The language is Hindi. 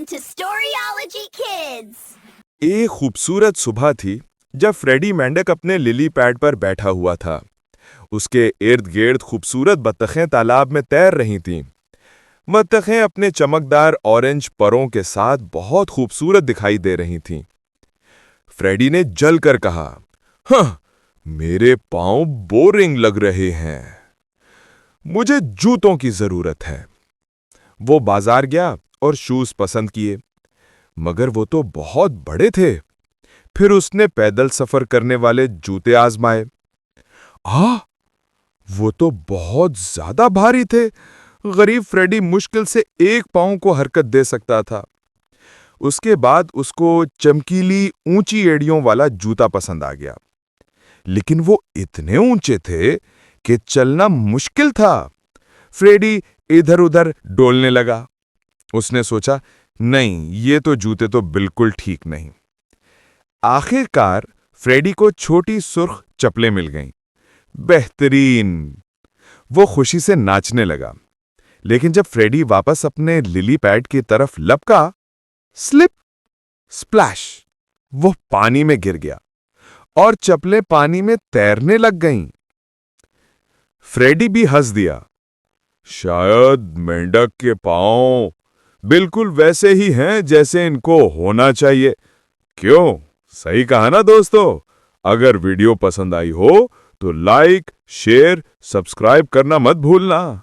to Storyology Kids. एक खूबसूरत सुबह थी जब फ्रेडी मेंढक अपने लिली पैड पर बैठा हुआ था। उसके इर्द गिर्द खूबसूरत बत्तखें तालाब में तैर रही थीं। बत्तखें अपने चमकदार ऑरेंज परों के साथ बहुत खूबसूरत दिखाई दे रही थीं। फ्रेडी ने जलकर कहा, "हाँ, मेरे पांव बोरिंग लग रहे हैं। मुझे जूतों की जरूरत है।" वो बाजार गया और शूज पसंद किए, मगर वो तो बहुत बड़े थे। फिर उसने पैदल सफर करने वाले जूते आजमाए। वो तो बहुत ज्यादा भारी थे। गरीब फ्रेडी मुश्किल से एक पांव को हरकत दे सकता था। उसके बाद उसको चमकीली ऊंची एड़ियों वाला जूता पसंद आ गया, लेकिन वो इतने ऊंचे थे कि चलना मुश्किल था। फ्रेडी इधर उधर डोलने लगा। उसने सोचा, नहीं, ये तो जूते तो बिल्कुल ठीक नहीं। आखिरकार फ्रेडी को छोटी सुर्ख चप्पलें मिल गईं। बेहतरीन! वो खुशी से नाचने लगा। लेकिन जब फ्रेडी वापस अपने लिली पैड की तरफ लपका, स्लिप स्प्लैश, वो पानी में गिर गया और चप्पलें पानी में तैरने लग गईं। फ्रेडी भी हंस दिया। शायद मेंढक के पांव बिल्कुल वैसे ही हैं जैसे इनको होना चाहिए। क्यों? सही कहा ना दोस्तों? अगर वीडियो पसंद आई हो तो लाइक, शेयर, सब्सक्राइब करना मत भूलना।